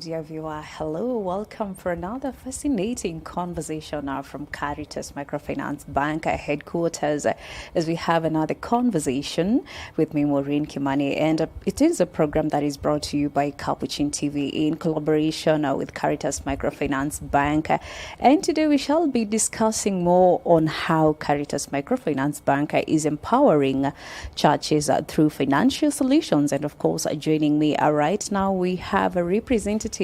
dear viewer. Hello, welcome for another fascinating conversation from Caritas Microfinance Bank headquarters as we have another conversation with me, Maureen Kimani. And it is a program that is brought to you by Capuchin TV in collaboration with Caritas Microfinance Bank. And today we shall be discussing more on how Caritas Microfinance Bank is empowering churches through financial solutions. And of course, joining me right now, we have a representative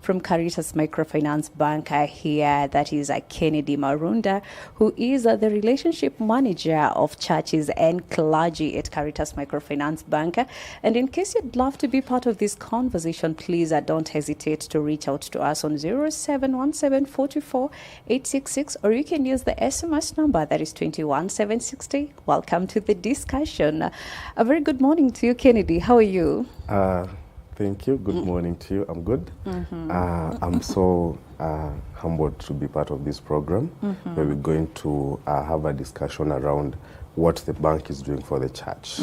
from Caritas Microfinance Bank here, that is Kennedy Marunda, who is the relationship manager of churches and clergy at Caritas Microfinance Bank. And in case you'd love to be part of this conversation, please don't hesitate to reach out to us on 0717 44 866, or you can use the SMS number that is 21760. Welcome to the discussion. A very good morning to you, Kennedy. How are you? Thank you. Good morning to you. I'm good. I'm so humbled to be part of this program where we're going to have a discussion around what the bank is doing for the church.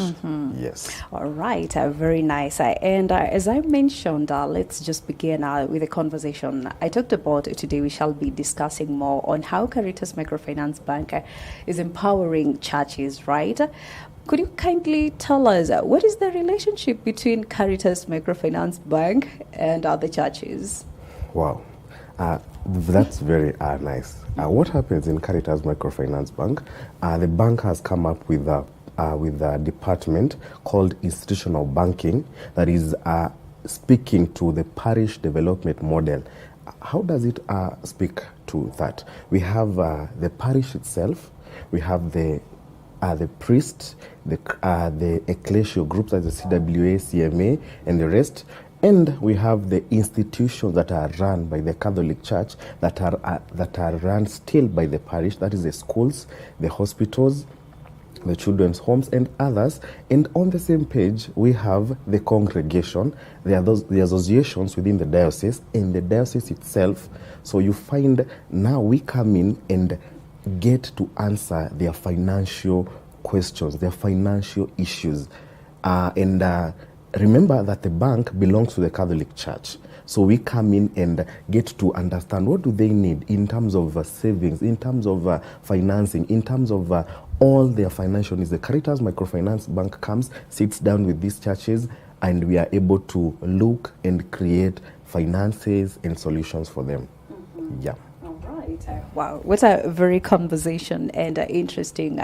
Yes. All right. Very nice. And as I mentioned, let's just begin with a conversation. I talked about today we shall be discussing more on how Caritas Microfinance Bank is empowering churches, right? Could you kindly tell us what is the relationship between Caritas Microfinance Bank and other churches? Wow. That's very nice. What happens in Caritas Microfinance Bank? The bank has come up with a department called Institutional Banking that is speaking to the parish development model. How does it speak to that? We have the parish itself. We have the priest, the ecclesial groups like the CWA, CMA, and the rest. And we have the institutions that are run by the Catholic Church that are run still by the parish. That is the schools, the hospitals, the children's homes, and others. And on the same page, we have the congregation. There are the associations within the diocese and the diocese itself. So you find now we come in and get to answer their financial questions, their financial issues. Remember that the bank belongs to the Catholic Church. So we come in and get to understand what do they need in terms of savings, in terms of financing, in terms of all their financial needs. The Caritas Microfinance Bank comes, sits down with these churches, and we are able to look and create finances and solutions for them. Yeah. Wow, what a very conversation and interesting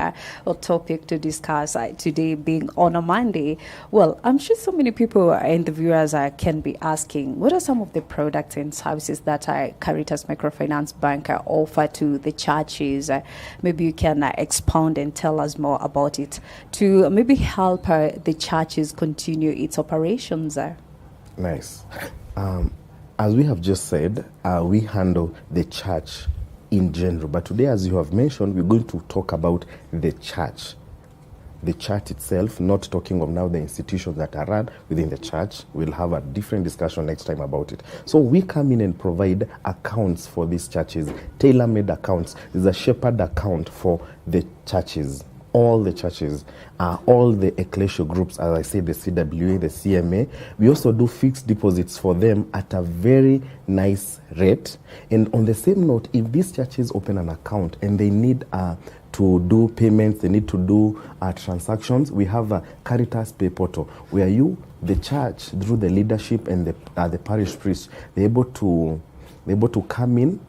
topic to discuss today, being on a Monday. Well, I'm sure so many people and the viewers can be asking, what are some of the products and services that Caritas Microfinance Bank offer to the churches? Maybe you can expound and tell us more about it to maybe help the churches continue its operations. Nice. As we have just said, we handle the church in general. But today, as you have mentioned, we're going to talk about the church. The church itself, not talking of now the institutions that are run within the church. We'll have a different discussion next time about it. So we come in and provide accounts for these churches, tailor-made accounts. There's a shepherd account for the churches. All the churches, all the ecclesial groups, as I said, the CWA, the CMA. We also do fixed deposits for them at a very nice rate. And on the same note, if these churches open an account and they need to do payments, they need to do transactions, we have a Caritas Pay Portal where you, the church, through the leadership and the parish priest, they're able to come in,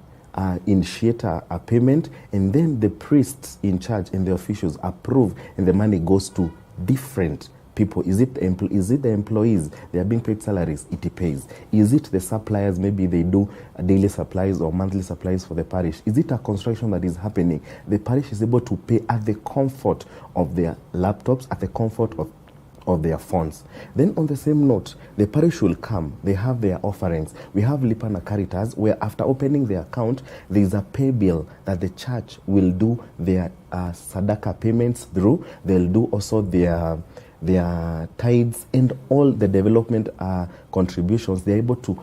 initiate a payment, and then the priests in charge and the officials approve, and the money goes to different people. Is it the employees? They are being paid salaries, it pays. Is it the suppliers? Maybe they do daily supplies or monthly supplies for the parish. Is it a construction that is happening? The parish is able to pay at the comfort of their laptops, at the comfort of their funds. Then on the same note, the parish will come, they have their offerings. We have Lipana Caritas, where after opening the account, there is a pay bill that the church will do their sadaka payments through. They'll do also their tithes and all the development contributions. They're able to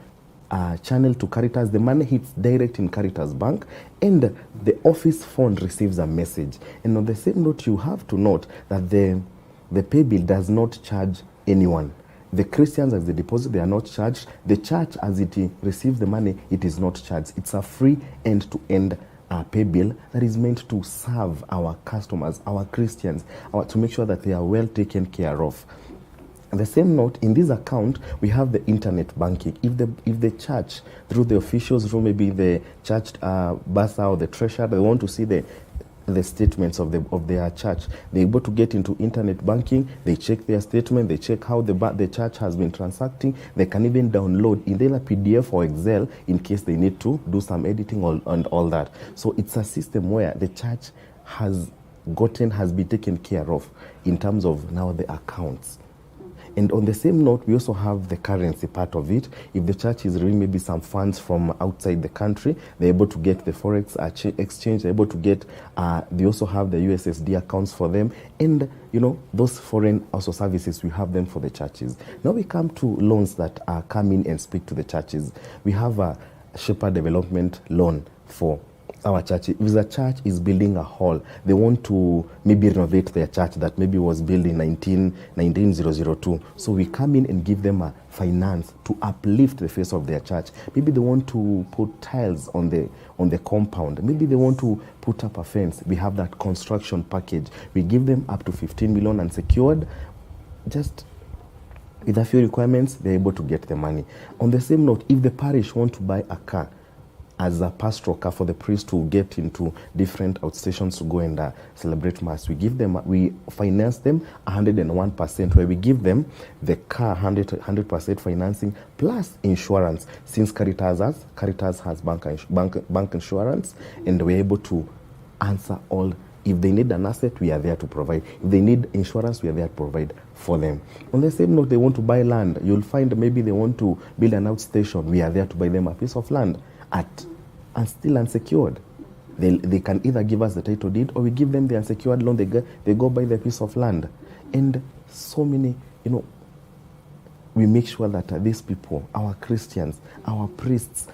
channel to Caritas. The money hits direct in Caritas Bank, and the office fund receives a message. And on the same note, you have to note that the Paybill does not charge anyone. The Christians, as they deposit, they are not charged. The church, as it receives the money, it is not charged. It's a free end-to-end Paybill that is meant to serve our customers, our Christians, to make sure that they are well taken care of. On the same note, in this account, we have the internet banking. If the church, through the officials, through maybe the church BASA or the treasurer, they want to see the statements of their church, they're able to get into internet banking. They check their statement. They check how the church has been transacting. They can even download either a PDF or Excel in case they need to do some editing and all that. So it's a system where the church has been taken care of in terms of now the accounts. And on the same note, we also have the currency part of it. If the church is really maybe some funds from outside the country, they're able to get the forex exchange. They're able to get. They also have the USSD accounts for them, and those foreign also services. We have them for the churches. Now we come to loans that come in and speak to the churches. We have a Shepherd Development Loan for our church. If the church is building a hall, they want to maybe renovate their church that maybe was built in 1902. So we come in and give them a finance to uplift the face of their church. Maybe they want to put tiles on the compound. Maybe they want to put up a fence. We have that construction package. We give them up to 15 million unsecured. Just with a few requirements, they're able to get the money. On the same note, if the parish want to buy a car, as a pastoral car for the priest to get into different outstations to go and celebrate mass, we finance them 101%, where we give them the car 100% financing plus insurance. Since Caritas has bank insurance, and we're able to answer all. If they need an asset, we are there to provide. If they need insurance, we are there to provide for them. On the same note, they want to buy land. You'll find maybe they want to build an outstation. We are there to buy them a piece of land and still unsecured. They can either give us the title deed, or we give them the unsecured loan. They go buy the piece of land. And so many, we make sure that these people, our Christians, our priests,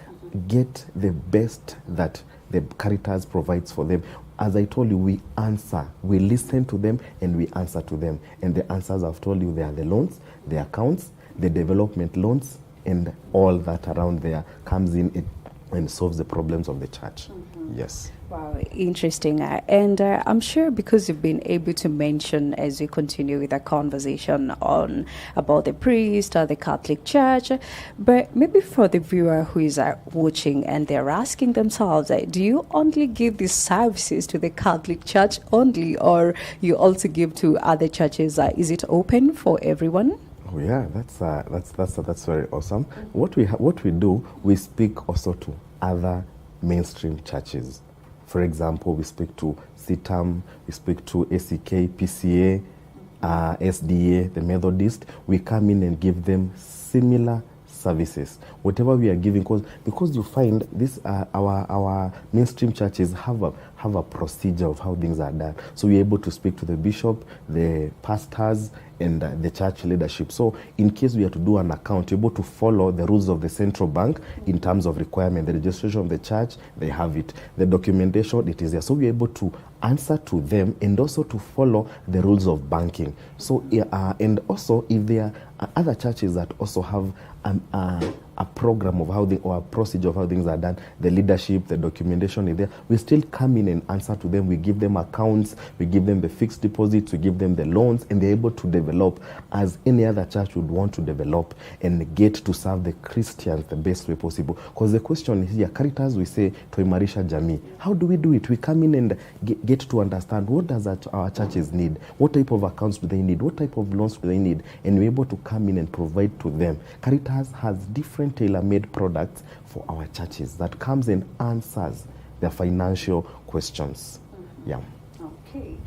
get the best that the Caritas provides for them. As I told you, we answer. We listen to them and we answer to them. And the answers I've told you, they are the loans, the accounts, the development loans, and all that around there comes in and solves the problems of the church. Mm-hmm. Yes. Wow, interesting. And I'm sure because you've been able to mention, as we continue with the conversation about the priest or the Catholic Church, but maybe for the viewer who is watching and they're asking themselves, do you only give these services to the Catholic Church only, or you also give to other churches? Is it open for everyone? Oh yeah, that's very awesome. What we do, we speak also to other mainstream churches. For example, we speak to CITAM, we speak to ACK, PCA, SDA, the Methodist. We come in and give them similar services, whatever we are giving, because you find this our mainstream churches have a procedure of how things are done. So we're able to speak to the bishop, the pastors, and the church leadership. So in case we have to do an account, you're able to follow the rules of the central bank in terms of requirement. The registration of the church, they have it. The documentation, it is there. So we're able to answer to them and also to follow the rules of banking. So and also if there are other churches that also have a program of how or a procedure of how things are done, the leadership, the documentation is there, we still come in and answer to them. We give them accounts, we give them the fixed deposits, we give them the loans, and they're able to develop as any other church would want to develop and get to serve the Christians the best way possible. Because the question is here, Caritas, we say, tuimarisha jamii. How do we do it? We come in and get to understand what does our churches need, what type of accounts do they need, what type of loans do they need, and we're able to come in and provide to them. Caritas has different tailor-made products for our churches that comes and answers their financial questions. Yeah. Okay.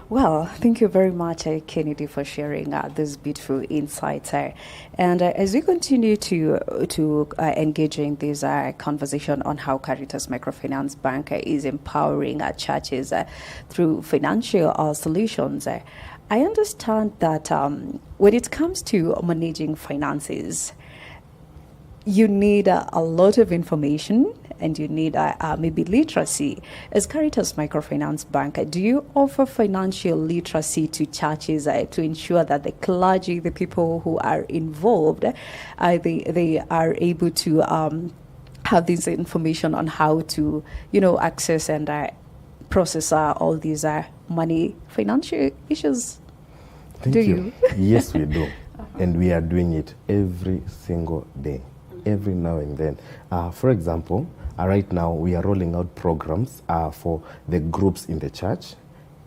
Well, thank you very much, Kennedy, for sharing this beautiful insights. And as we continue to engage in this conversation on how Caritas Microfinance Bank is empowering churches through financial solutions, I understand that when it comes to managing finances, you need a lot of information and you need maybe literacy. As Caritas Microfinance Bank, do you offer financial literacy to churches to ensure that the clergy, the people who are involved, they are able to have this information on how to, access and process all these money financial issues? Thank you. Yes, we do. And we are doing it every single day, every now and then. For example, right now we are rolling out programs for the groups in the church.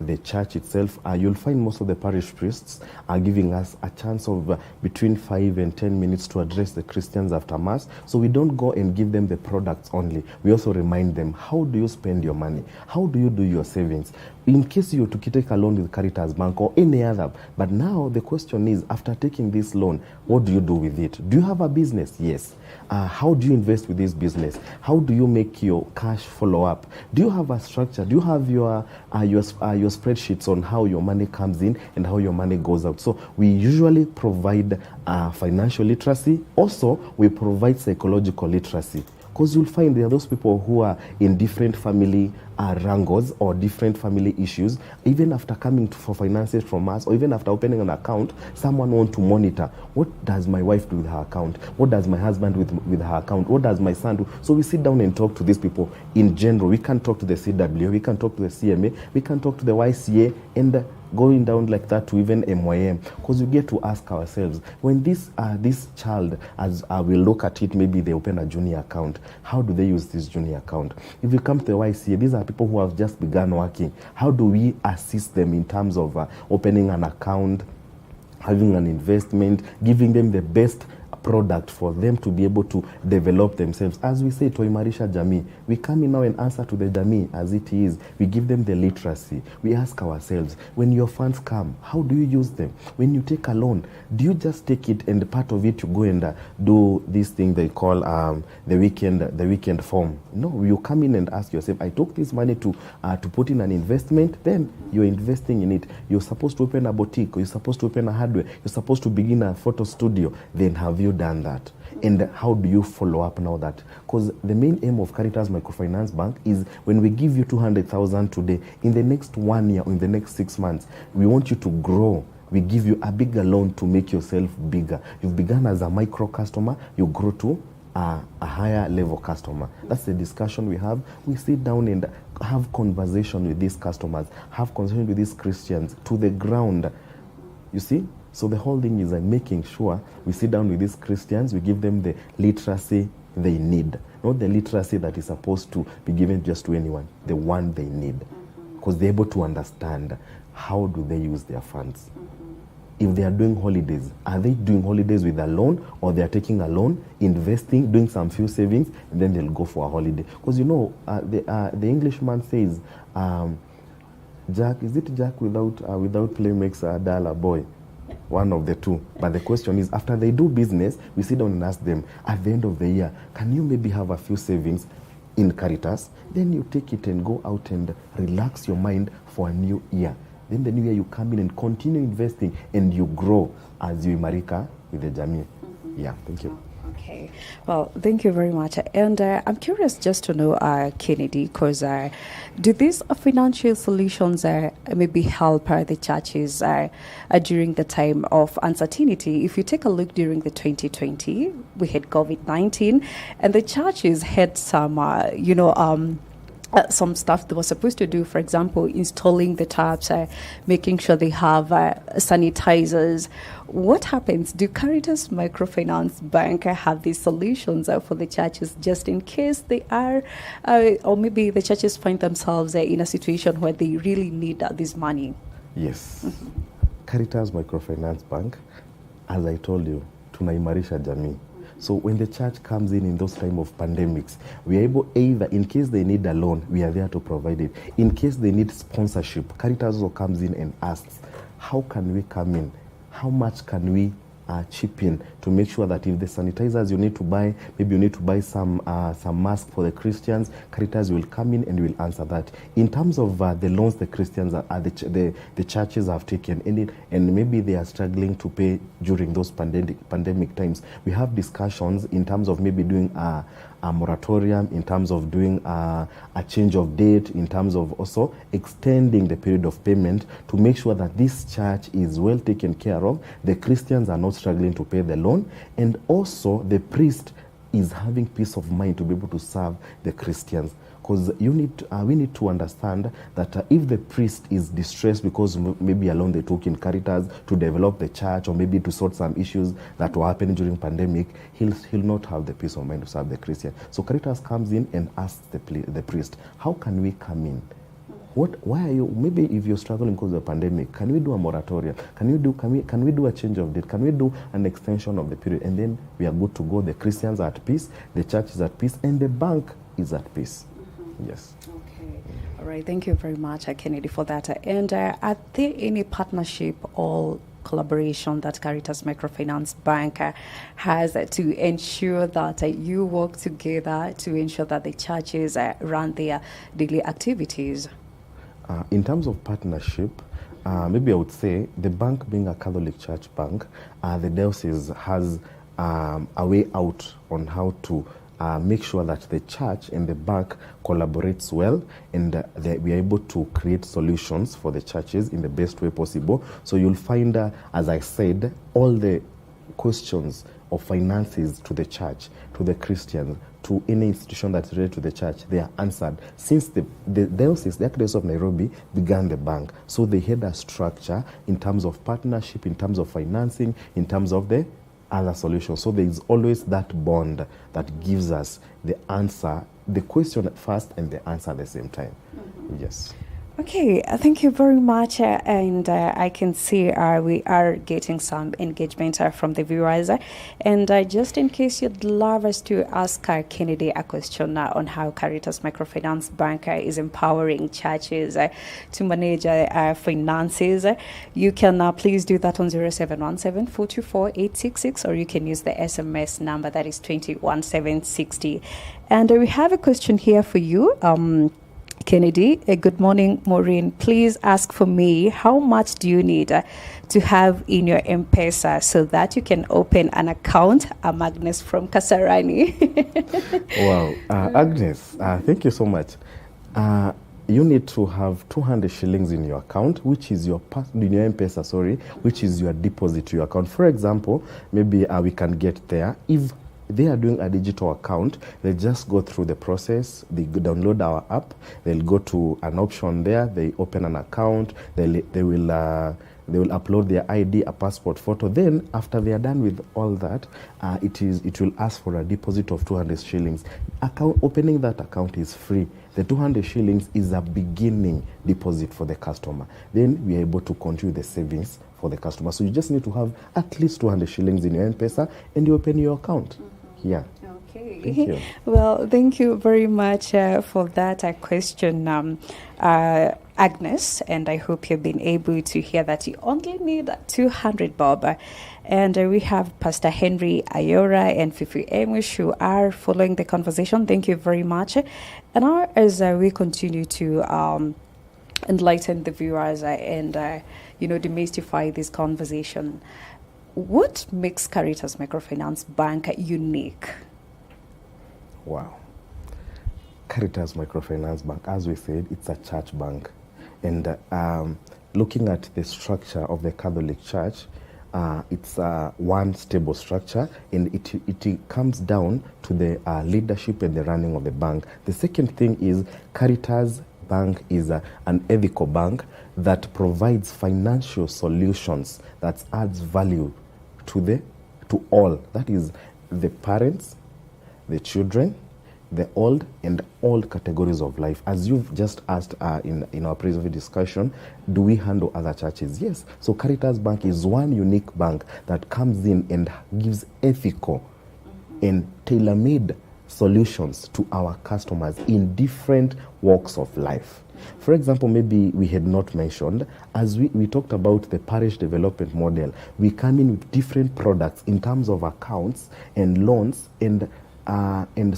The church itself, you'll find most of the parish priests are giving us a chance of between 5 and 10 minutes to address the Christians after Mass. So we don't go and give them the products only. We also remind them, how do you spend your money? How do you do your savings? In case you to take a loan with Caritas Bank or any other. But now the question is, after taking this loan, what do you do with it? Do you have a business? Yes. How do you invest with this business? How do you make your cash follow up? Do you have a structure? Do you have your spreadsheets on how your money comes in and how your money goes out? So we usually provide financial literacy. Also, we provide psychological literacy. Because you'll find there are those people who are in different family wrangles or different family issues. Even after coming for finances from us, or even after opening an account, someone wants to monitor, what does my wife do with her account? What does my husband with her account? What does my son do? So we sit down and talk to these people in general. We can talk to the CW, we can talk to the CMA, we can talk to the YCA, and going down like that to even MYM, because we get to ask ourselves, when this child, as we look at it, maybe they open a junior account, how do they use this junior account? If you come to the YCA, these are people who have just begun working. How do we assist them in terms of opening an account, having an investment, giving them the best product for them to be able to develop themselves? As we say, Toimarisha Jamii, we come in now and answer to the Jamii as it is. We give them the literacy. We ask ourselves, when your funds come, how do you use them? When you take a loan, do you just take it and part of it you go and do this thing they call the weekend form? No, you come in and ask yourself, I took this money to put in an investment, then you're investing in it. You're supposed to open a boutique, or you're supposed to open a hardware, you're supposed to begin a photo studio. Then have you done that? And how do you follow up now that? Because the main aim of Caritas Microfinance Bank is, when we give you 200,000 today, in the next 1 year or in the next 6 months, we want you to grow. We give you a bigger loan to make yourself bigger. You've begun as a micro customer, you grow to a higher level customer. That's the discussion we have. We sit down and have conversation with these customers, have conversation with these Christians to the ground. You see? So the whole thing is making sure we sit down with these Christians, we give them the literacy they need. Not the literacy that is supposed to be given just to anyone, the one they need. Because they're able to understand, how do they use their funds. If they are doing holidays, are they doing holidays with a loan, or they are taking a loan, investing, doing some few savings, and then they'll go for a holiday? Because the Englishman says, Jack without play makes a dull a boy? One of the two. But the question is, after they do business, we sit down and ask them, at the end of the year, can you maybe have a few savings in Caritas? Then you take it and go out and relax your mind for a new year. Then the new year you come in and continue investing, and you grow as you imarika with the Jamii. Yeah, thank you. Okay, well, thank you very much. And I'm curious just to know, Kennedy, because do these financial solutions maybe help the churches during the time of uncertainty? If you take a look during the 2020, we had COVID-19, and the churches had some, some stuff they were supposed to do, for example, installing the taps, making sure they have sanitizers. What happens? Do Caritas Microfinance Bank have these solutions for the churches just in case they are, or maybe the churches find themselves in a situation where they really need this money? Yes. Caritas Microfinance Bank, as I told you, tunaimarisha jamii. So when the church comes in those time of pandemics, we are able, either in case they need a loan, we are there to provide it. In case they need sponsorship, Caritas also comes in and asks, how can we come in? How much can we chip in to make sure that if the sanitizers you need to buy, maybe you need to buy some masks for the Christians, Caritas will come in and will answer that. In terms of the loans the Christians the churches have taken, and maybe they are struggling to pay during those pandemic times, we have discussions in terms of maybe doing a moratorium, in terms of doing a change of date, in terms of also extending the period of payment to make sure that this church is well taken care of, the Christians are not struggling to pay the loan, and also the priest is having peace of mind to be able to serve the Christians. Because we need to understand that if the priest is distressed because maybe a loan they took in Caritas to develop the church, or maybe to sort some issues that were happening during pandemic, he'll not have the peace of mind to serve the Christian. So Caritas comes in and asks the priest, how can we come in? Why are you, maybe if you're struggling because of the pandemic, can we do a moratorium? Can we do a change of date? Can we do an extension of the period? And then we are good to go. The Christians are at peace, the church is at peace, and the bank is at peace. Yes. Okay. All right. Thank you very much, Kennedy, for that. And are there any partnership or collaboration that Caritas Microfinance Bank has to ensure that you work together to ensure that the churches run their daily activities? In terms of partnership, maybe I would say the bank, being a Catholic Church bank, the diocese has a way out on how to make sure that the church and the bank collaborates well, and we are able to create solutions for the churches in the best way possible. So you'll find, as I said, all the questions of finances to the church, to the Christians, to any institution that's related to the church, they are answered. Since the diocese, the Archdiocese of Nairobi, began the bank, so they had a structure in terms of partnership, in terms of financing, in terms of the other solutions. So there is always that bond that gives us the answer, the question at first and the answer at the same time. Mm-hmm. Yes. Okay, thank you very much. And I can see we are getting some engagement from the viewers. And just in case you'd love us to ask Kennedy a question on how Caritas Microfinance Bank is empowering churches to manage finances, you can please do that on 0717 424 866, or you can use the SMS number that is 21760. And we have a question here for you. Kennedy, good morning, Maureen. Please ask for me, how much do you need to have in your Mpesa so that you can open an account? I'm Agnes from Kasarani. Wow. Agnes, thank you so much. You need to have 200 shillings in your account, which is your Mpesa, which is your deposit to your account. For example, maybe we can get there. If they are doing a digital account, they just go through the process. They download our app. They'll go to an option there. They open an account. They will upload their ID, a passport photo. Then, after they are done with all that, it will ask for a deposit of 200 shillings. Opening that account is free. The 200 shillings is a beginning deposit for the customer. Then we are able to continue the savings for the customer. So you just need to have at least 200 shillings in your Mpesa, and you open your account. Yeah. Okay. Thank you. Well, thank you very much for that question, Agnes. And I hope you've been able to hear that you only need 200 bob. And we have Pastor Henry Ayora and Fifi Amish who are following the conversation. Thank you very much. And now, as we continue to enlighten the viewers and demystify this conversation, what makes Caritas Microfinance Bank unique? Wow. Caritas Microfinance Bank, as we said, it's a church bank. And looking at the structure of the Catholic Church, it's one stable structure, and it comes down to the leadership and the running of the bank. The second thing is Caritas Bank is an ethical bank that provides financial solutions that adds value to all. That is the parents, the children, the old, and all categories of life. As you've just asked in our previous discussion, do we handle other churches? Yes. So Caritas Bank is one unique bank that comes in and gives ethical and tailor-made solutions to our customers in different walks of life. For example, maybe we had not mentioned, as we talked about the parish development model, we come in with different products in terms of accounts and loans and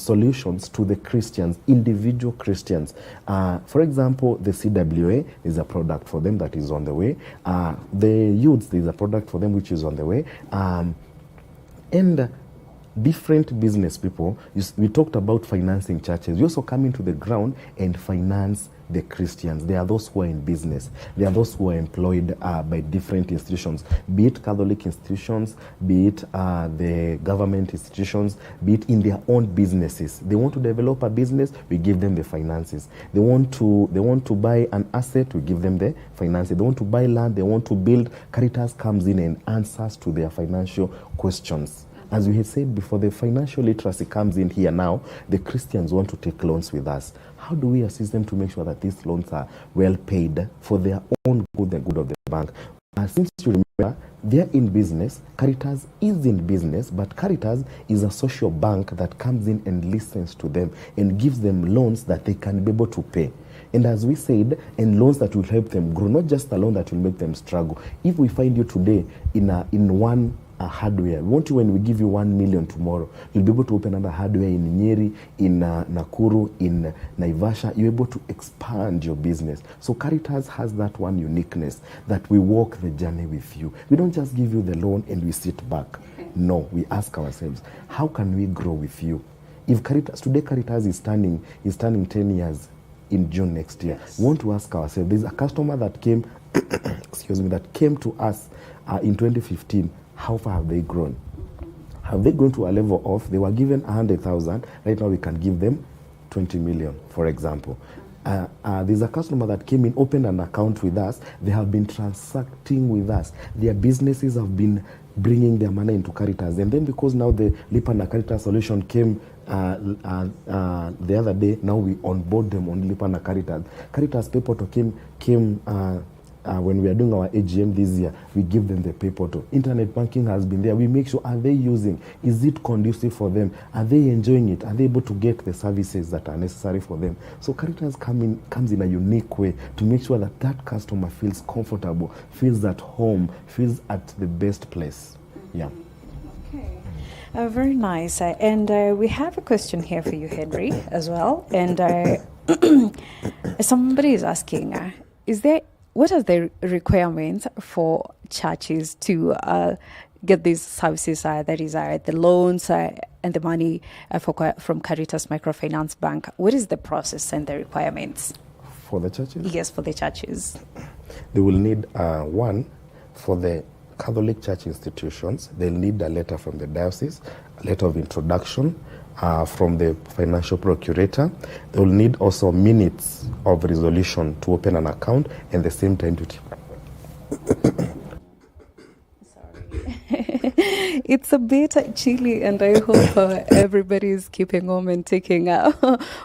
solutions to the Christians, individual Christians. For example, the CWA is a product for them that is on the way. The youths, there is a product for them which is on the way. And different business people. We talked about financing churches. We also come into the ground and finance the Christians. There are those who are in business. There are those who are employed by different institutions, be it Catholic institutions, be it the government institutions, be it in their own businesses. They want to develop a business, we give them the finances. They want to buy an asset, we give them the finances. They want to buy land, they want to build. Caritas comes in and answers to their financial questions. As we had said before, the financial literacy comes in here now. The Christians want to take loans with us. How do we assist them to make sure that these loans are well paid for their own good and good of the bank? Since you remember, they're in business, Caritas is in business, but Caritas is a social bank that comes in and listens to them and gives them loans that they can be able to pay. And as we said, and loans that will help them grow, not just a loan that will make them struggle. If we find you today in one hardware, we want you, when we give you 1 million tomorrow, you'll be able to open another hardware in Nyeri, in Nakuru, in Naivasha. You're able to expand your business. So Caritas has that one uniqueness, that we walk the journey with you. We don't just give you the loan and we sit back. No, we ask ourselves, how can we grow with you? If Caritas, today Caritas is turning 10 years in June next year. Yes. We want to ask ourselves, there's a customer that came, that came to us in 2015. How far have they grown? Have they grown to a level of, they were given 100,000, right now we can give them 20 million, for example. There's a customer that came in, opened an account with us. They have been transacting with us. Their businesses have been bringing their money into Caritas. And then because now the Lipa na Caritas solution came the other day, now we onboard them on Lipa na Caritas. Caritas PayPortal came when we are doing our AGM this year, we give them the PayPortal. Internet banking has been there. We make sure, are they using? Is it conducive for them? Are they enjoying it? Are they able to get the services that are necessary for them? So Caritas comes in a unique way to make sure that that customer feels comfortable, feels at home, feels at the best place. Yeah. Okay. Very nice. And we have a question here for you, Henry, as well. And somebody is asking, what are the requirements for churches to get these services, that is the loans and the money from Caritas Microfinance Bank? What is the process and the requirements? For the churches? Yes, for the churches. They will need one, for the Catholic church institutions, they'll need a letter from the diocese, a letter of introduction from the financial procurator. They will need also minutes of resolution to open an account, and the same time to It's a bit chilly, and I hope everybody is keeping warm and taking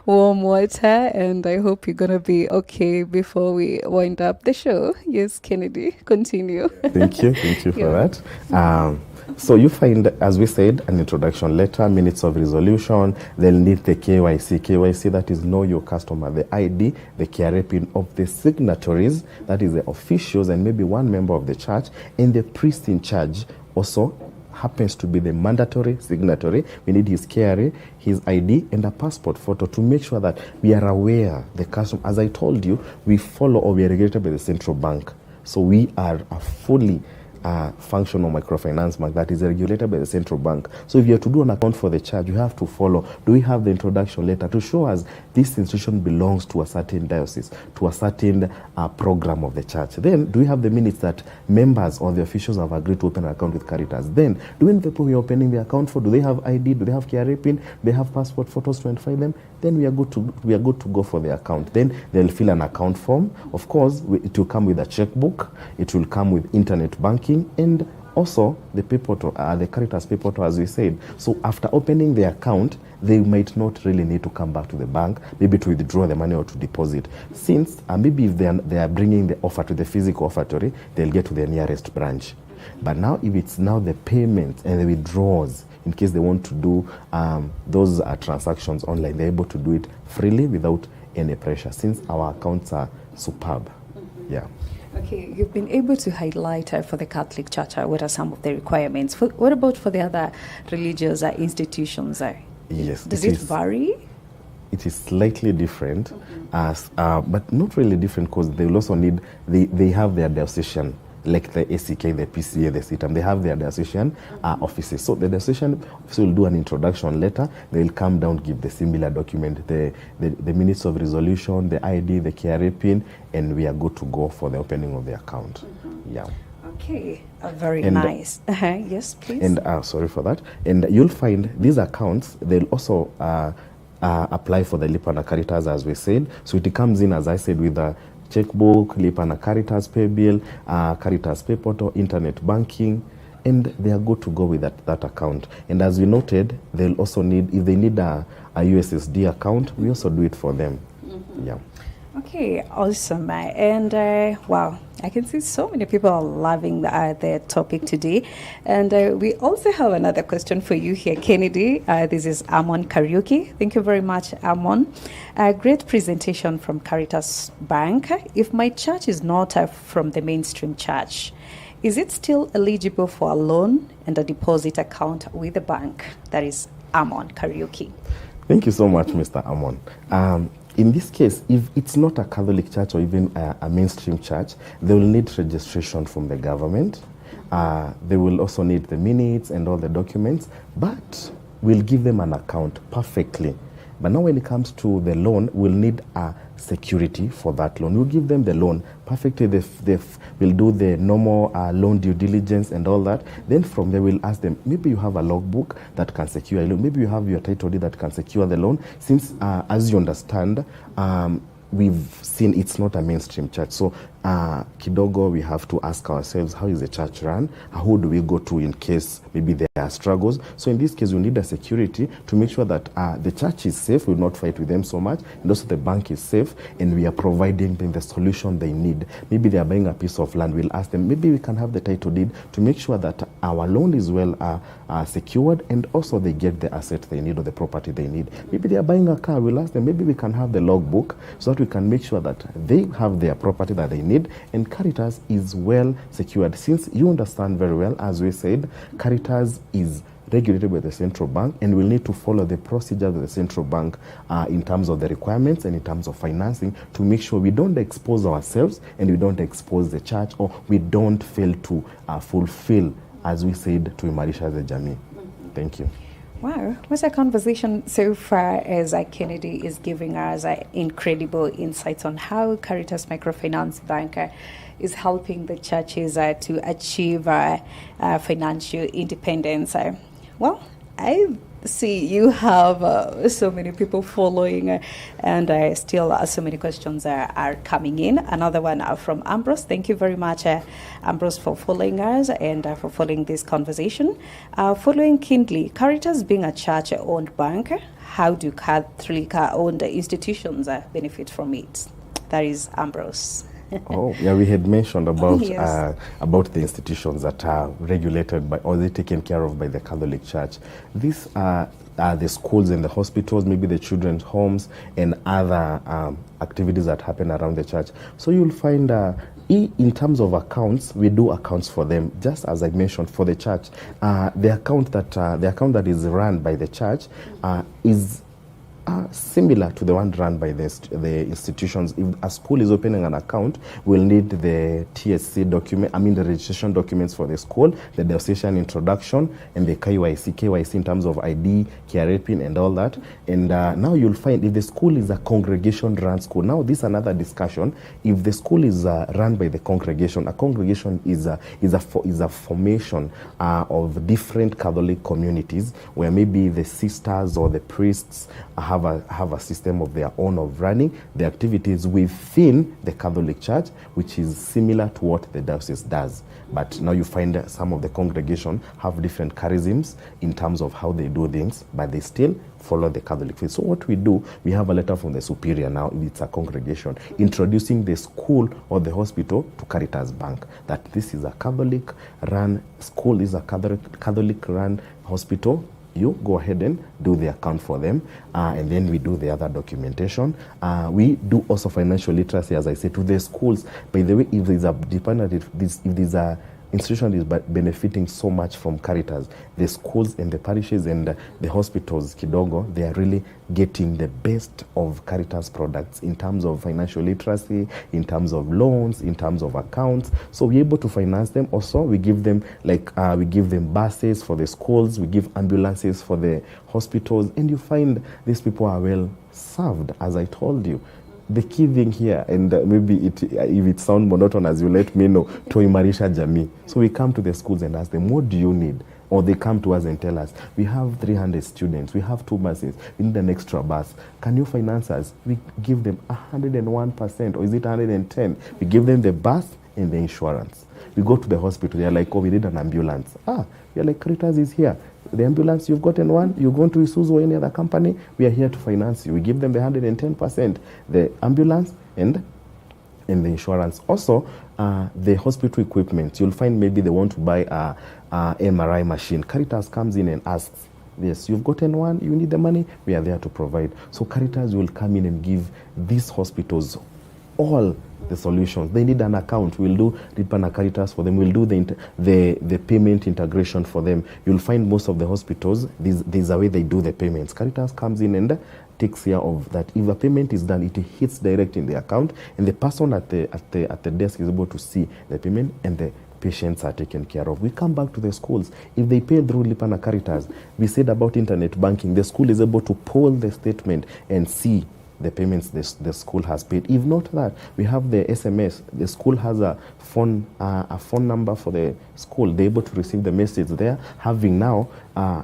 warm water, and I hope you're going to be okay before we wind up the show. Yes, Kennedy, continue. Thank you for that. So you find, as we said, an introduction letter, minutes of resolution. They'll need the KYC, that is know your customer, the ID, the KRA pin of the signatories, that is the officials, and maybe one member of the church, and the priest in charge also happens to be the mandatory signatory. We need his KRA, his ID, and a passport photo to make sure that we are aware the customer. As I told you, we follow, or we are regulated by the central bank. So we are a fully functional microfinance bank that is regulated by the central bank. So if you have to do an account for the church, you have to follow. Do we have the introduction letter to show us this institution belongs to a certain diocese, to a certain program of the church? Then, do we have the minutes that members or the officials have agreed to open an account with Caritas? Then, do we know the people we are opening the account for? Do they have ID? Do they have KRA pin? Do they have passport photos to identify them? Then we are good to go for the account. Then they'll fill an account form. Of course, it will come with a checkbook. It will come with internet banking, and also the PayPortal, the Caritas PayPortal, as we said. So after opening the account, they might not really need to come back to the bank, maybe to withdraw the money or to deposit. Since maybe if they are bringing the offer to the physical offertory, they'll get to their nearest branch. But now, if it's now the payments and the withdrawals, in case they want to do those transactions online, they're able to do it freely without any pressure, since our accounts are superb. Mm-hmm. Yeah. Okay, you've been able to highlight for the Catholic Church what are some of the requirements. What about for the other religious institutions? Yes. Does it vary? It is slightly different, but not really different, because they will also need, they have their diocesan like the ACK, the PCA, the CITAM, they have their diocesan offices. So the diocesan office will do an introduction letter. They will come down, give the similar document, the minutes of resolution, the ID, the KRA PIN, and we are good to go for the opening of the account. Yeah. Okay, very nice. Yes, please. And sorry for that. And you'll find these accounts, they'll also apply for the Lipa na Caritas, as we said. So it comes in, as I said, with a checkbook, Lipa na Caritas Paybill, Caritas Pay Portal, internet banking, and they are good to go with that account. And as we noted, they'll also need, if they need a USSD account, we also do it for them. Yeah. Okay, awesome. And wow, I can see so many people are loving the topic today. And we also have another question for you here, Kennedy. This is Amon Karaoke. Thank you very much, Amon. A great presentation from Caritas Bank. If my church is not from the mainstream church, is it still eligible for a loan and a deposit account with the bank? That is Amon Karaoke. Thank you so much, Mr. Amon. In this case, if it's not a Catholic church or even a mainstream church, they will need registration from the government. They will also need the minutes and all the documents, but we'll give them an account perfectly. But now when it comes to the loan, we'll need a security for that loan. We'll give them the loan perfectly. We'll do the normal loan due diligence and all that. Then from there, we'll ask them, maybe you have a logbook that can secure a loan. Maybe you have your title deed that can secure the loan. Since, as you understand, we've seen it's not a mainstream church. So kidogo, we have to ask ourselves, how is the church run? Who do we go to in case maybe there are struggles? So in this case, we need a security to make sure that the church is safe. We will not fight with them so much. And also the bank is safe. And we are providing them the solution they need. Maybe they are buying a piece of land. We'll ask them, maybe we can have the title deed to make sure that our loan is well secured. And also they get the asset they need or the property they need. Maybe they are buying a car. We'll ask them, maybe we can have the logbook so that we can make sure that they have their property that they need. And Caritas is well secured. Since you understand very well, as we said, Caritas is regulated by the central bank and will need to follow the procedures of the central bank in terms of the requirements and in terms of financing to make sure we don't expose ourselves and we don't expose the church or we don't fail to fulfill, as we said, to imarisha the jamii. Thank you. Wow, what's a conversation so far as Kennedy is giving us incredible insights on how Caritas Microfinance Bank is helping the churches to achieve financial independence. Well, I see you have so many people following and still so many questions are coming in. Another one from Ambrose. Thank you very much, Ambrose, for following us and for following this conversation. Following Kindly, Caritas being a church-owned bank, how do Catholic-owned institutions benefit from it? That is Ambrose. Oh, yeah, we had mentioned about Yes. about the institutions that are regulated by or they're taken care of by the Catholic Church. These are the schools and the hospitals, maybe the children's homes and other activities that happen around the church. So you'll find in terms of accounts, we do accounts for them. Just as I mentioned, for the church, the account that is run by the church is similar to the one run by the institutions. If a school is opening an account, we'll need the TSC document, the registration documents for the school, the diocesan introduction, and the KYC in terms of ID, KRA PIN, and all that. And now you'll find if the school is a congregation-run school, now this is another discussion. If the school is run by the congregation, a congregation is a formation of different Catholic communities where maybe the sisters or the priests have a system of their own of running the activities within the Catholic Church, which is similar to what the diocese does. But now you find some of the congregation have different charisms in terms of how they do things, but they still follow the Catholic faith. So what we do, we have a letter from the superior now, if it's a congregation, introducing the school or the hospital to Caritas Bank, that this is a Catholic-run school, is a Catholic-run hospital. You go ahead and do the account for them, and then we do the other documentation. We do also financial literacy, as I said, to the schools. By the way, if there's a department, if there's a institution is benefiting so much from Caritas. The schools and the parishes and the hospitals, kidogo, they are really getting the best of Caritas products in terms of financial literacy, in terms of loans, in terms of accounts. So we're able to finance them. Also, we give them we give them buses for the schools, we give ambulances for the hospitals, and you find these people are well served, as I told you. The key thing here, and maybe if it sounds monotonous, you let me know, toimarisha jamii. So we come to the schools and ask them, what do you need? Or they come to us and tell us, we have 300 students, we have 2 buses, we need an extra bus. Can you finance us? We give them 101%, or is it 110? We give them the bus and the insurance. We go to the hospital, they're like, oh, we need an ambulance. We're like, Caritas is here. The ambulance, you've gotten one, you're going to Isuzu or any other company, we are here to finance you. We give them the 110%, the ambulance and the insurance. Also, the hospital equipment, you'll find maybe they want to buy a MRI machine. Caritas comes in and asks, yes, you've gotten one, you need the money, we are there to provide. So Caritas will come in and give these hospitals all the solutions. They need an account. We'll do Lipa na Caritas for them. We'll do the payment integration for them. You'll find most of the hospitals, there's a way they do the payments. Caritas comes in and takes care of that. If a payment is done, it hits direct in the account, and the person at the desk is able to see the payment, and the patients are taken care of. We come back to the schools. If they pay through Lipa na Caritas, we said about internet banking, the school is able to pull the statement and see the payments the school has paid. If not that, we have the SMS. The school has a phone number for the school. They're able to receive the message there. Having now,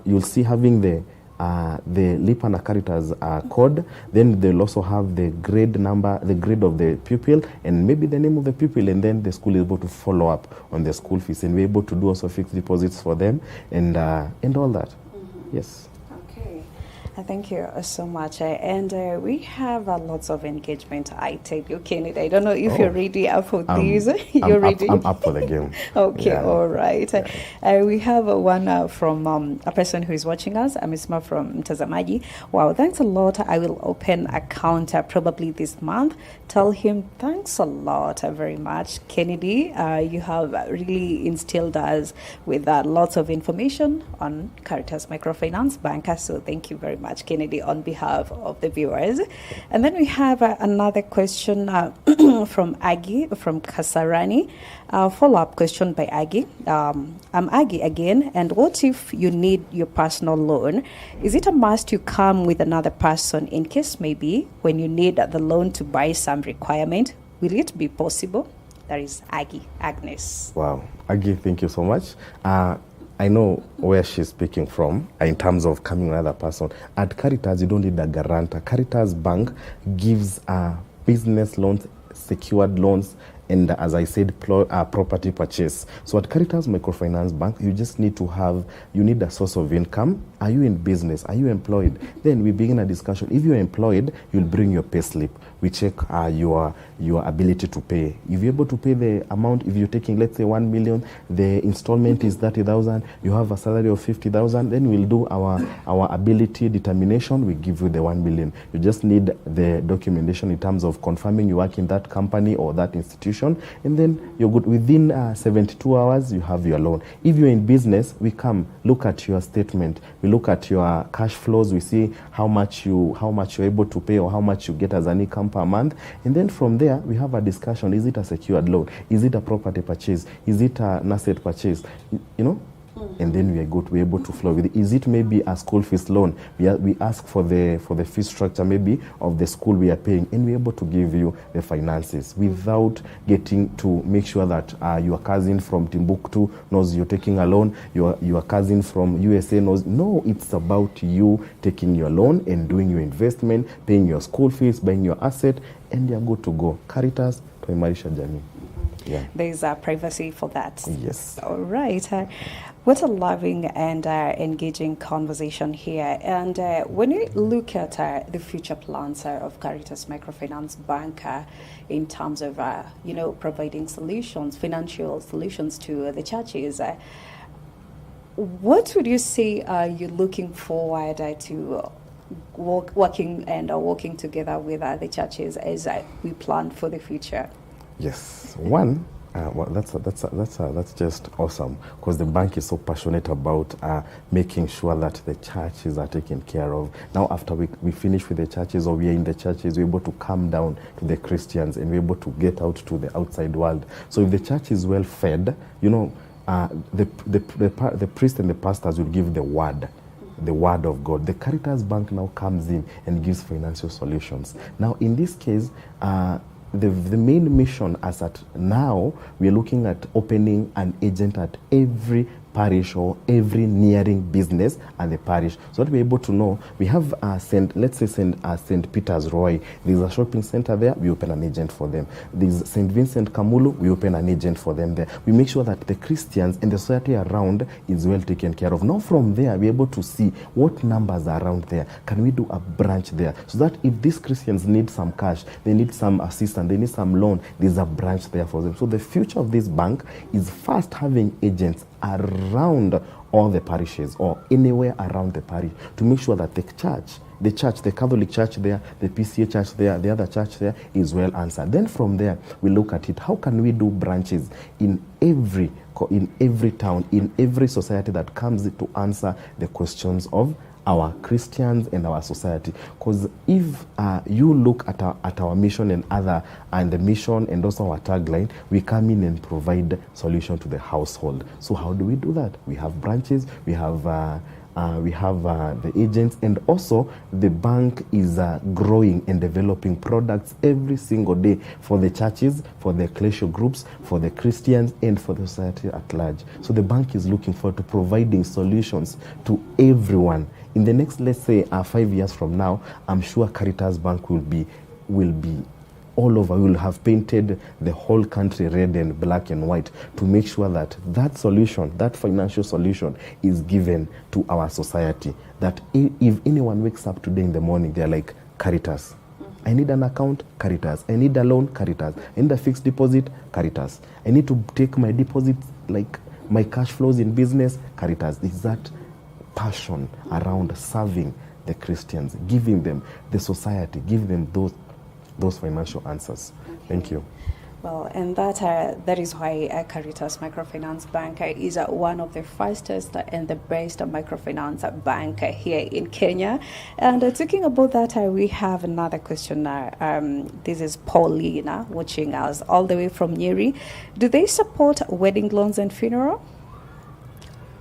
you'll see having the Lipa na Caritas code. Then they'll also have the grade number, the grade of the pupil, and maybe the name of the pupil, and then the school is able to follow up on the school fees, and we're able to do also fixed deposits for them and all that. Mm-hmm. Yes. Thank you so much. And we have lots of engagement. I tell you, Kennedy, I don't know if you're ready for these. You're ready? I'm up for the game. Okay, yeah. All right. Yeah. We have one from a person who is watching us, Amisma from Mtazamaji. Wow, thanks a lot. I will open account probably this month. Tell him thanks a lot very much. Kennedy, you have really instilled us with lots of information on Caritas Microfinance Bank. So thank you very much, Kennedy, on behalf of the viewers. And then we have another question from Aggie from Kasarani. Follow-up question by Aggie. I'm Aggie again. And what if you need your personal loan? Is it a must you come with another person in case maybe when you need the loan to buy some requirement? Will it be possible? That is Agnes. Wow. Aggie, thank you so much. I know where she's speaking from in terms of coming with another person. At Caritas, you don't need a guarantor. Caritas Bank gives business loans, secured loans, and as I said, property purchase. So at Caritas Microfinance Bank, you just need a source of income. Are you in business? Are you employed? Then we begin a discussion. If you're employed, you'll bring your pay slip. We check your ability to pay. If you're able to pay the amount, if you're taking, let's say, 1 million, the installment is 30,000, you have a salary of 50,000, then we'll do our ability determination. We give you the 1 million. You just need the documentation in terms of confirming you work in that company or that institution, and then you're good. Within 72 hours, you have your loan. If you're in business, we come look at your statement. We look at your cash flows. We see how much you're able to pay or how much you get as an income per month, and then from there we have a discussion. Is it a secured loan? Is it a property purchase? Is it an asset purchase? You know. And then we're able to flow with it. Is it maybe a school fees loan? We ask for the fee structure maybe of the school we are paying, and we're able to give you the finances without getting to make sure that your cousin from Timbuktu knows you're taking a loan, your cousin from USA knows. No, it's about you taking your loan and doing your investment, paying your school fees, buying your asset, and you're good to go. Caritas tuimarisha jamii. Yeah. There's privacy for that. Yes. All right. What a loving and engaging conversation here. And when you look at the future plans of Caritas Microfinance Bank in terms of, providing solutions, financial solutions to the churches, what would you say you're looking forward to working together with the churches as we plan for the future? Yes. One, Well, that's just awesome, because the bank is so passionate about making sure that the churches are taken care of. Now, after we finish with the churches, or we are in the churches, we're able to come down to the Christians, and we're able to get out to the outside world. So if the church is well fed, the priest and the pastors will give the word of God. The Caritas Bank now comes in and gives financial solutions. Now, in this case, the main mission, as at now, we are looking at opening an agent at every parish or every nearing business at the parish, so that we're able to know. We have St. Peter's Roy. There's a shopping center there. We open an agent for them. There's St. Vincent Kamulu. We open an agent for them there. We make sure that the Christians and the society around is well taken care of. Now, from there, we're able to see what numbers are around there. Can we do a branch there, so that if these Christians need some cash, they need some assistance, they need some loan, there's a branch there for them. So the future of this bank is first having agents around all the parishes, or anywhere around the parish, to make sure that the Catholic church there, the PCA church there, the other church there is well answered. Then from there, we look at it. How can we do branches in every town, in every society that comes to answer the questions of our Christians and our society? Because if you look at our mission and the mission and also our tagline, we come in and provide solution to the household. So how do we do that? We have branches, we have the agents, and also the bank is growing and developing products every single day for the churches, for the ecclesial groups, for the Christians, and for the society at large. So the bank is looking forward to providing solutions to everyone. In the next, let's say, 5 years from now, I'm sure Caritas Bank will be all over. We will have painted the whole country red and black and white, to make sure that solution, that financial solution, is given to our society. That if anyone wakes up today in the morning, they're like, Caritas. I need an account, Caritas. I need a loan, Caritas. I need a fixed deposit, Caritas. I need to take my deposits, like my cash flows in business, Caritas. Is that passion around serving the Christians, giving them the society, giving them those financial answers. Thank you. Well, and that is why Caritas Microfinance Bank is one of the fastest and the best microfinance bank here in Kenya. And talking about that, we have another question. This is Paulina watching us all the way from Nyeri. Do they support wedding loans and funeral?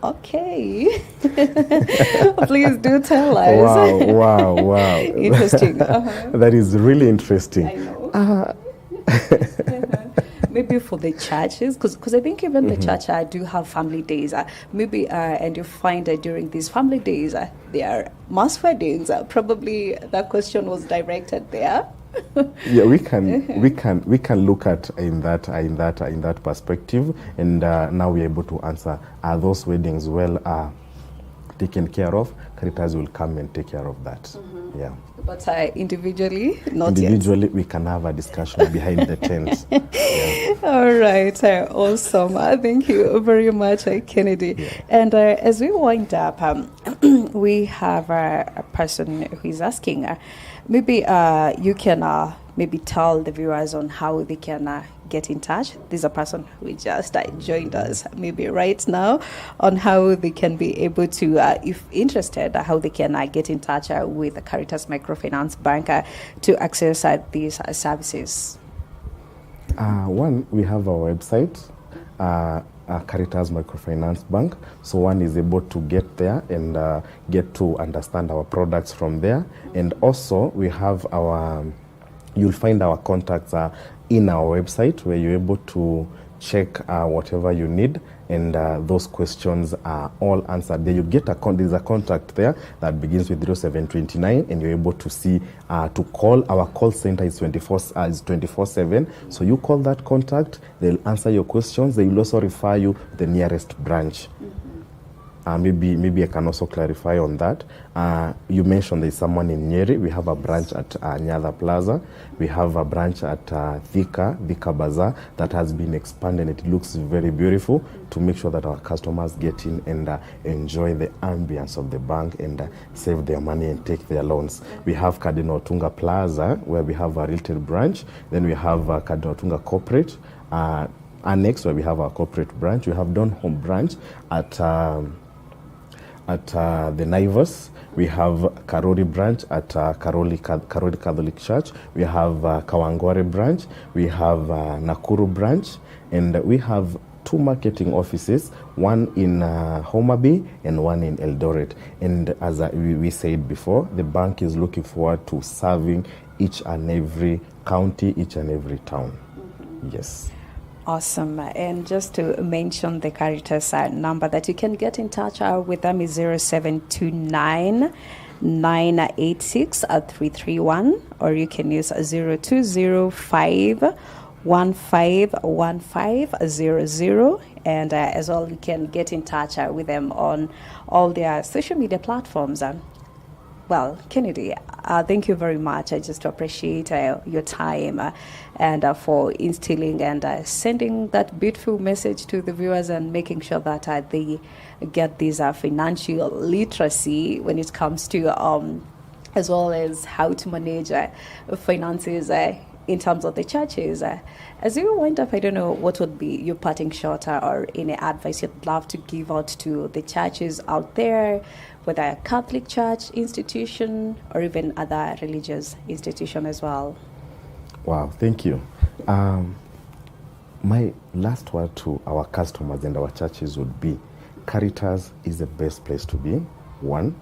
Okay. Please do tell us. Wow. Interesting. That is really interesting. I know. Maybe for the churches, because I think even the church do have family days. And you find that during these family days, there are mass weddings. Probably that question was directed there. Yeah, we can look at in that perspective, and now we're able to answer: are those weddings well taken care of? Caritas will come and take care of that. Yeah. But individually, not individually, we can have a discussion behind the tent. Yeah. All right, awesome. Thank you very much, Kennedy. Yeah. And as we wind up, we have a person who is asking, maybe you can maybe tell the viewers on how they can get in touch. This is a person who just joined us maybe right now, on how they can be able to, if interested, how they can get in touch with the Caritas Microfinance Bank to access these services. One, we have our website, Caritas Microfinance Bank. So one is able to get there and get to understand our products from there. And also we have you'll find our contacts in our website, where you're able to check whatever you need, and those questions are all answered there. You get there's a contact there that begins with 0729, and you're able to see to call. Our call center is 24/7. So you call that contact, they'll answer your questions. They will also refer you to the nearest branch. Maybe I can also clarify on that. You mentioned there's someone in Nyeri. We have a branch at Nyadha Plaza. We have a branch at Thika Bazaar that has been expanded. It looks very beautiful, to make sure that our customers get in and enjoy the ambience of the bank and save their money and take their loans. We have Cardinal OTUNGA Plaza, where we have a retail branch. Then we have Cardinal OTUNGA Corporate. And next, where we have our corporate branch, we have Don Home branch at the Naivas. We have Karori branch at Karori Catholic Church. We have Kawangware branch. We have Nakuru branch. And we have 2 marketing offices, one in Homa Bay and one in Eldoret. And as we said before, the bank is looking forward to serving each and every county, each and every town. Yes. Awesome. And just to mention the Caritas number that you can get in touch with them is 0729 986 331, or you can use 0205 151500. And as well, you can get in touch with them on all their social media platforms. Well, Kennedy, thank you very much. I just appreciate your time and for instilling and sending that beautiful message to the viewers and making sure that they get this financial literacy when it comes to as well as how to manage finances in terms of the churches. As you wind up, I don't know what would be your parting shot or any advice you'd love to give out to the churches out there, whether a Catholic church institution or even other religious institution as well. Wow, thank you. My last word to our customers and our churches would be, Caritas is the best place to be. One,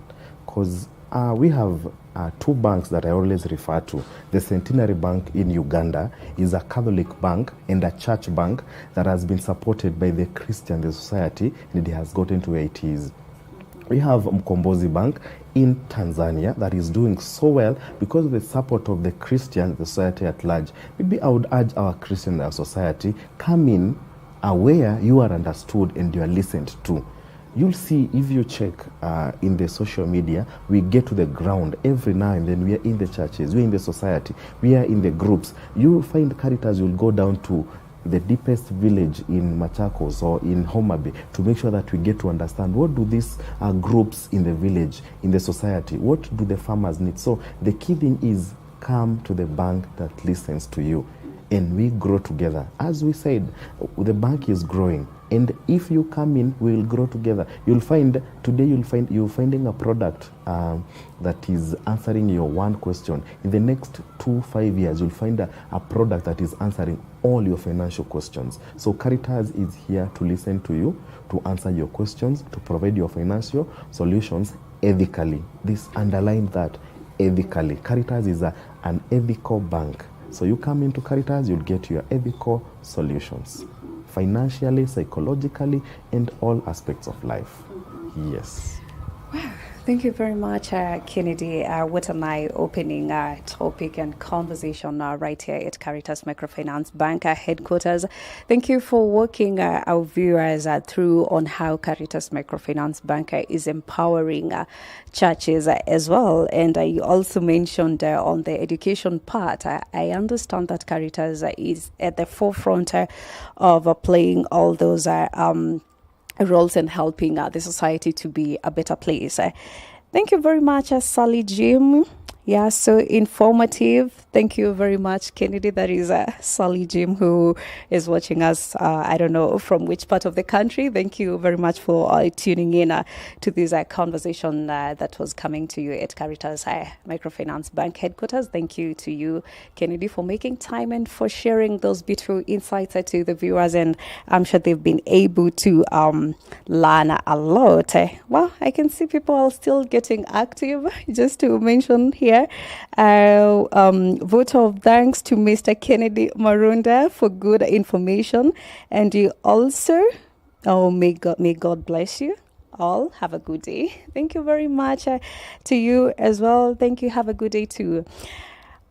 because we have 2 banks that I always refer to. The Centenary Bank in Uganda is a Catholic bank and a church bank that has been supported by the Christian society, and it has gotten to where it is. We have Mkombozi Bank in Tanzania that is doing so well because of the support of the Christian society at large. Maybe I would urge our Christian society, come in where you are understood and you are listened to. You'll see, if you check in the social media, we get to the ground every now and then. We are in the churches, we are in the society, we are in the groups. You'll find Caritas, you'll go down to the deepest village in Machakos or in Homa Bay to make sure that we get to understand what do these groups in the village, in the society, what do the farmers need. So the key thing is, come to the bank that listens to you and we grow together. As we said, the bank is growing, and if you come in, we will grow together. You'll find today you're finding a product that is answering your one question. In the next 2-5 years, you'll find a product that is answering all your financial questions. So Caritas is here to listen to you, to answer your questions, to provide your financial solutions ethically. This underline that, ethically. Caritas is an ethical bank. So you come into Caritas, you'll get your ethical solutions, financially, psychologically, and all aspects of life. Yes. Wow. Thank you very much, Kennedy. What an eye-opening topic and conversation right here at Caritas Microfinance Bank headquarters. Thank you for walking our viewers through on how Caritas Microfinance Bank is empowering churches as well. And you also mentioned on the education part, I understand that Caritas is at the forefront of playing all those roles and helping the society to be a better place. Thank you very much, Sally Jim. Yeah, so informative. Thank you very much, Kennedy. That is Sally Jim, who is watching us, I don't know from which part of the country. Thank you very much for tuning in to this conversation that was coming to you at Caritas Microfinance Bank headquarters. Thank you to you, Kennedy, for making time and for sharing those beautiful insights to the viewers. And I'm sure they've been able to learn a lot. Well, I can see people are still getting active. Just to mention here, vote of thanks to Mr. Kennedy Marunda for good information. And you also, may God bless you all. Have a good day. Thank you very much to you as well. Thank you. Have a good day too.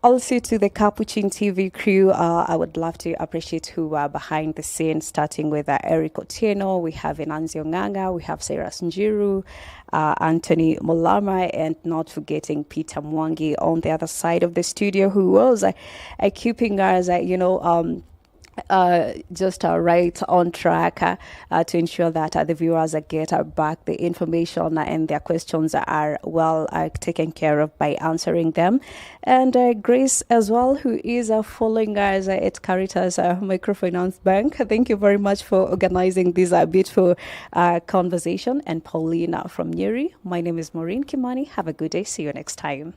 Also to the Capuchin TV crew, I would love to appreciate who are behind the scenes, starting with Eric Otieno, we have Enanzi Onganga, we have Sarah Njiru, Anthony Mulama, and not forgetting Peter Mwangi on the other side of the studio, who was keeping us, just right on track to ensure that the viewers get back the information and their questions are well taken care of by answering them. And Grace as well, who is following us at Caritas Microfinance Bank. Thank you very much for organizing this beautiful conversation. And Paulina from Nyeri. My name is Maureen Kimani. Have a good day. See you next time.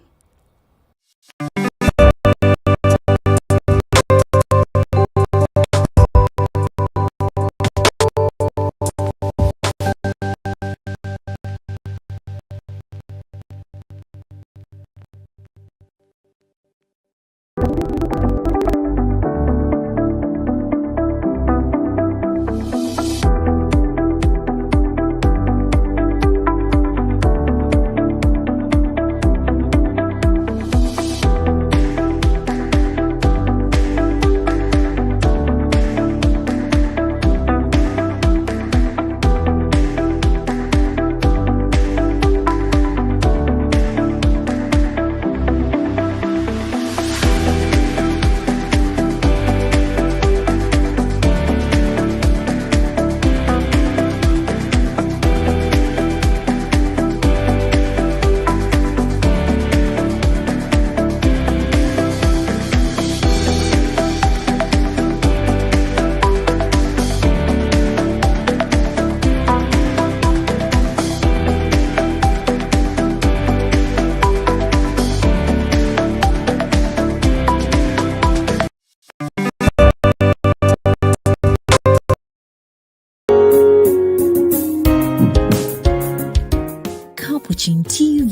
Capuchin TV.